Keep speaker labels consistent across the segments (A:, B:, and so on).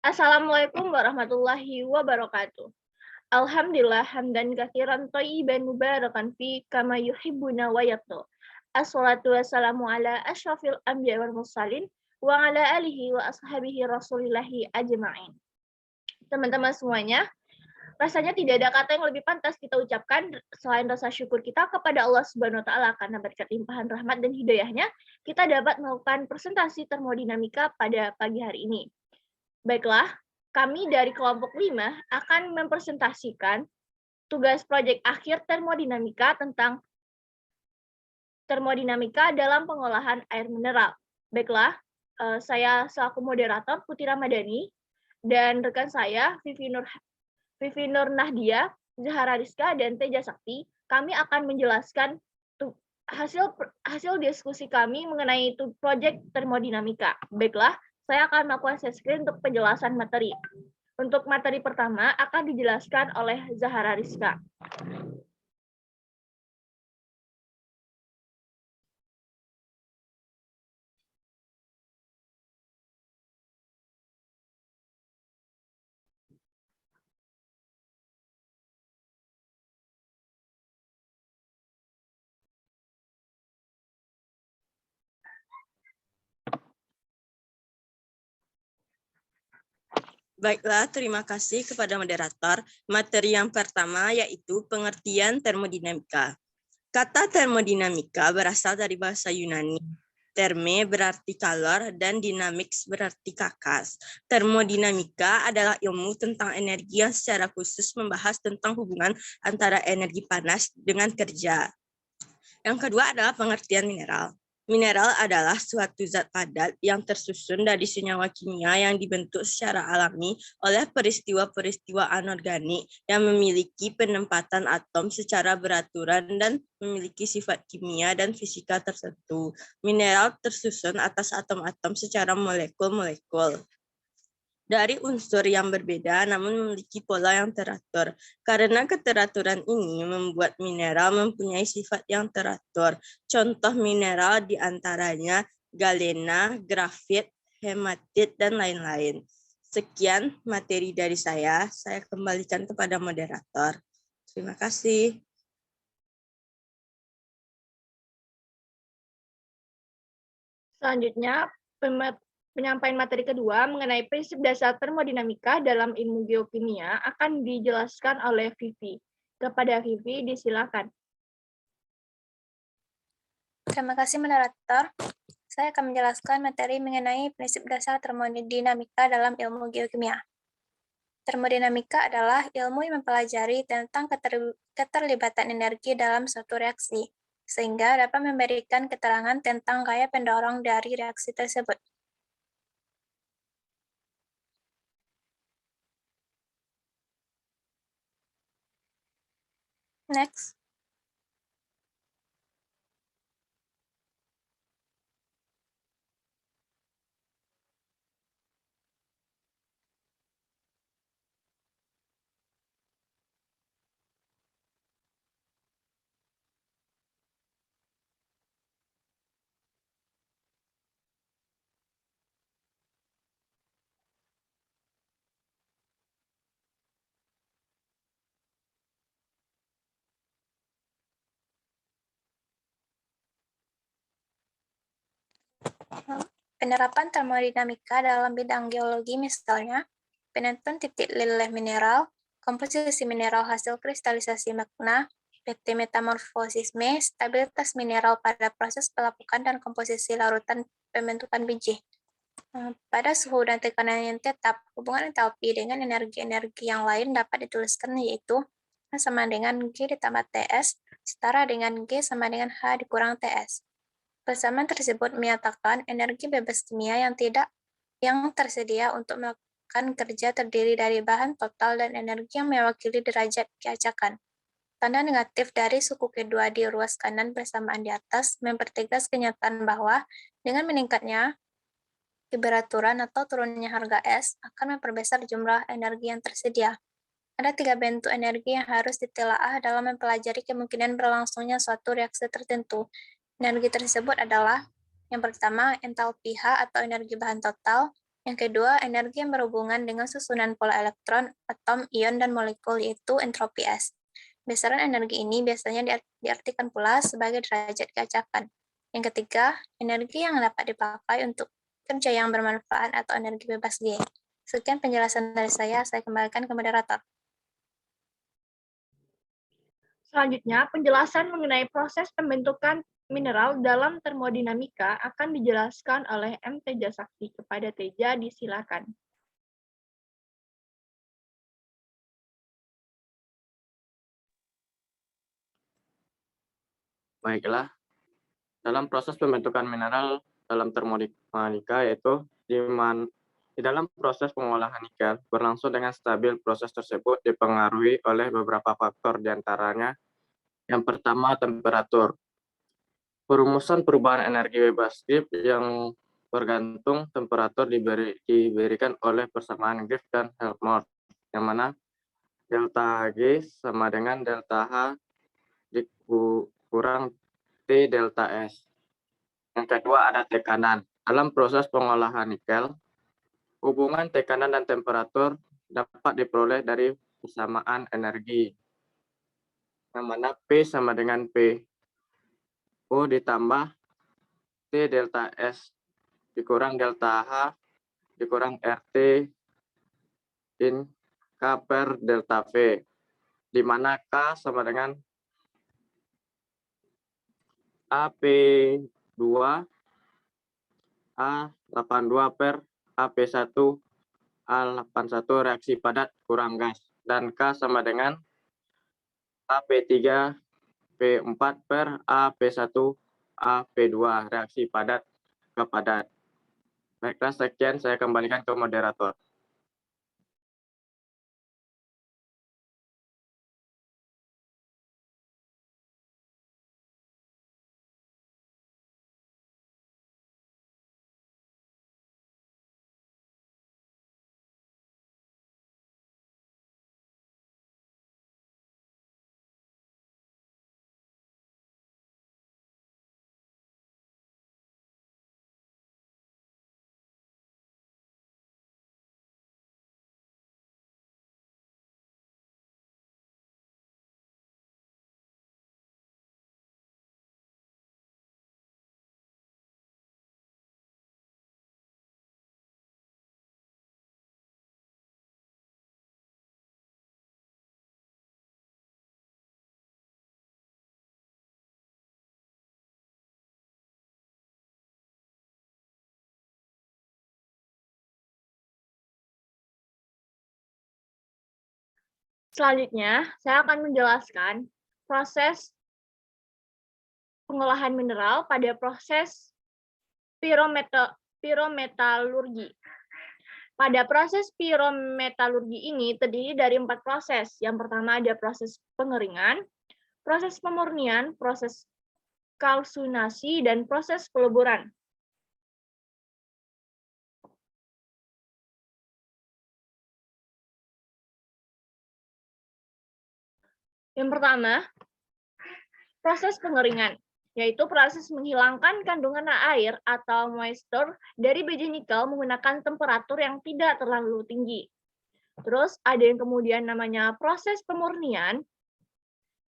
A: Assalamualaikum warahmatullahi wabarakatuh. Alhamdulillah hamdan katsiran thayyiban mubarakan fi kama yuhibbuna wa yarda. Assalatu wassalamu ala asyrafil anbiya wal mursalin wa ala alihi wa ashabihi rasulillahi ajma'in. Teman-teman semuanya, rasanya tidak ada kata yang lebih pantas kita ucapkan selain rasa syukur kita kepada Allah Subhanahu wa taala karena berkat limpahan rahmat dan hidayahnya kita dapat melakukan presentasi termodinamika pada pagi hari ini. Baiklah, kami dari kelompok 5 akan mempresentasikan tugas proyek akhir termodinamika tentang termodinamika dalam pengolahan air mineral. Baiklah, saya selaku moderator Putri Ramadhani dan rekan saya Vivi Nur Nahdia, Zahara Rizka, dan Teja Sakti, kami akan menjelaskan hasil diskusi kami mengenai proyek termodinamika. Baiklah, saya akan melakukan share screen untuk penjelasan materi. Untuk materi pertama akan dijelaskan oleh Zahara Rizka.
B: Baiklah, terima kasih kepada moderator. Materi yang pertama yaitu pengertian termodinamika. Kata termodinamika berasal dari bahasa Yunani. Terme berarti kalor dan dynamics berarti kakas. Termodinamika adalah ilmu tentang energi yang secara khusus membahas tentang hubungan antara energi panas dengan kerja. Yang kedua adalah pengertian mineral. Mineral adalah suatu zat padat yang tersusun dari senyawa kimia yang dibentuk secara alami oleh peristiwa-peristiwa anorganik yang memiliki penempatan atom secara beraturan dan memiliki sifat kimia dan fisika tertentu. Mineral tersusun atas atom-atom secara molekul-molekul dari unsur yang berbeda namun memiliki pola yang teratur. Karena keteraturan ini membuat mineral mempunyai sifat yang teratur. Contoh mineral diantaranya galena, grafit, hematit, dan lain-lain. Sekian materi dari saya kembalikan kepada moderator. Terima kasih.
A: Selanjutnya, penyampaian materi kedua mengenai prinsip dasar termodinamika dalam ilmu geokimia akan dijelaskan oleh Vivi. Kepada Vivi, disilakan.
C: Terima kasih, moderator. Saya akan menjelaskan materi mengenai prinsip dasar termodinamika dalam ilmu geokimia. Termodinamika adalah ilmu yang mempelajari tentang keterlibatan energi dalam suatu reaksi, sehingga dapat memberikan keterangan tentang gaya pendorong dari reaksi tersebut. Next. Penerapan termodinamika dalam bidang geologi misalnya, penentuan titik leleh mineral, komposisi mineral hasil kristalisasi magma, PT metamorfosisme, stabilitas mineral pada proses pelapukan dan komposisi larutan pembentukan biji. Pada suhu dan tekanan yang tetap, hubungan entalpi dengan energi-energi yang lain dapat dituliskan yaitu H sama dengan G ditambah TS, setara dengan G sama dengan H dikurang TS. Persamaan tersebut menyatakan energi bebas kimia yang tersedia untuk melakukan kerja terdiri dari bahan total dan energi yang mewakili derajat keacakan. Tanda negatif dari suku kedua di ruas kanan persamaan di atas mempertegas kenyataan bahwa dengan meningkatnya keberaturan atau turunnya harga S akan memperbesar jumlah energi yang tersedia. Ada 3 bentuk energi yang harus ditelaah dalam mempelajari kemungkinan berlangsungnya suatu reaksi tertentu. Energi tersebut adalah yang pertama entalpi H atau energi bahan total, Yang kedua, energi yang berhubungan dengan susunan pola elektron, atom, ion, dan molekul, yaitu entropi S. Besaran energi ini biasanya diartikan pula sebagai derajat keacakan. Yang ketiga, energi yang dapat dipakai untuk kerja yang bermanfaat atau energi bebas G. Sekian penjelasan dari saya kembalikan ke moderator.
A: Selanjutnya, penjelasan mengenai proses pembentukan mineral dalam termodinamika akan dijelaskan oleh M. Teja Sakti. Kepada Teja, disilakan.
D: Baiklah, dalam proses pembentukan mineral dalam termodinamika yaitu di dalam proses pengolahan nikel berlangsung dengan stabil. Proses tersebut dipengaruhi oleh beberapa faktor, diantaranya yang pertama temperatur. Perumusan perubahan energi bebas Gibbs yang bergantung temperatur diberikan oleh persamaan Gibbs dan Helmholtz, yang mana delta G sama dengan delta H dikurang T delta S. Yang kedua ada tekanan. Dalam proses pengolahan nikel, hubungan tekanan dan temperatur dapat diperoleh dari persamaan energi, yang mana P sama dengan P U ditambah T delta S dikurang delta H dikurang RT in K per delta V, di mana K sama dengan AP2 A82 per AP1 A81 reaksi padat kurang gas, dan K sama dengan AP3 P4 per AP1 AP2 reaksi padat ke padat. Baiklah, sekian saya kembalikan ke moderator.
A: Selanjutnya, saya akan menjelaskan proses pengolahan mineral pada proses pirometalurgi. Pada proses pirometalurgi ini terdiri dari 4 proses. Yang pertama ada proses pengeringan, proses pemurnian, proses kalsunasi, dan proses peluburan. Yang pertama, proses pengeringan, yaitu proses menghilangkan kandungan air atau moisture dari biji nikel menggunakan temperatur yang tidak terlalu tinggi. Terus ada yang kemudian namanya proses pemurnian,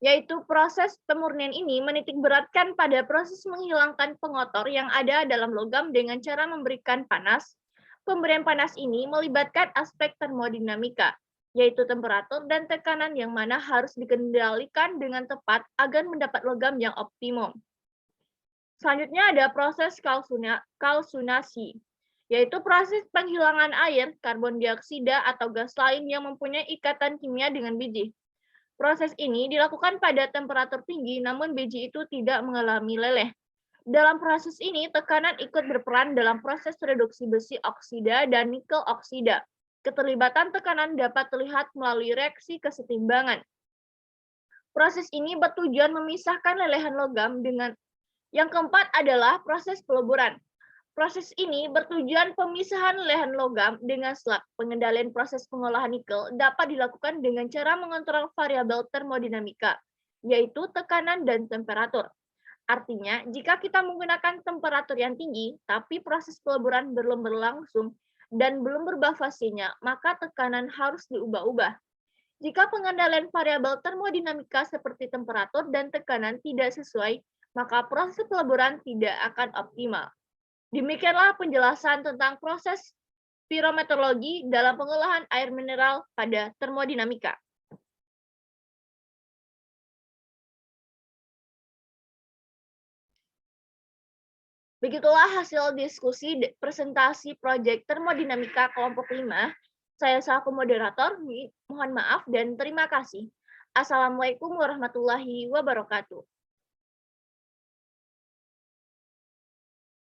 A: yaitu proses pemurnian ini menitik beratkan pada proses menghilangkan pengotor yang ada dalam logam dengan cara memberikan panas. Pemberian panas ini melibatkan aspek termodinamika, yaitu temperatur dan tekanan yang mana harus dikendalikan dengan tepat agar mendapat logam yang optimum. Selanjutnya ada proses kalsunasi, yaitu proses penghilangan air, karbon dioksida, atau gas lain yang mempunyai ikatan kimia dengan biji. Proses ini dilakukan pada temperatur tinggi, namun biji itu tidak mengalami leleh. Dalam proses ini, tekanan ikut berperan dalam proses reduksi besi oksida dan nikel oksida. Keterlibatan tekanan dapat terlihat melalui reaksi kesetimbangan. Proses ini bertujuan memisahkan lelehan logam dengan. Yang keempat adalah proses peluburan. Proses ini bertujuan pemisahan lelehan logam dengan slag. Pengendalian proses pengolahan nikel dapat dilakukan dengan cara mengontrol variabel termodinamika, yaitu tekanan dan temperatur. Artinya, jika kita menggunakan temperatur yang tinggi, tapi proses peluburan belum berlangsung, dan belum berubah fasenya, maka tekanan harus diubah-ubah. Jika pengendalian variabel termodinamika seperti temperatur dan tekanan tidak sesuai, maka proses peleburan tidak akan optimal. Demikianlah penjelasan tentang proses pirometeorologi dalam pengolahan air mineral pada termodinamika. Begitulah hasil diskusi presentasi proyek termodinamika kelompok 5. Saya selaku moderator, mohon maaf dan terima kasih. Assalamualaikum warahmatullahi wabarakatuh.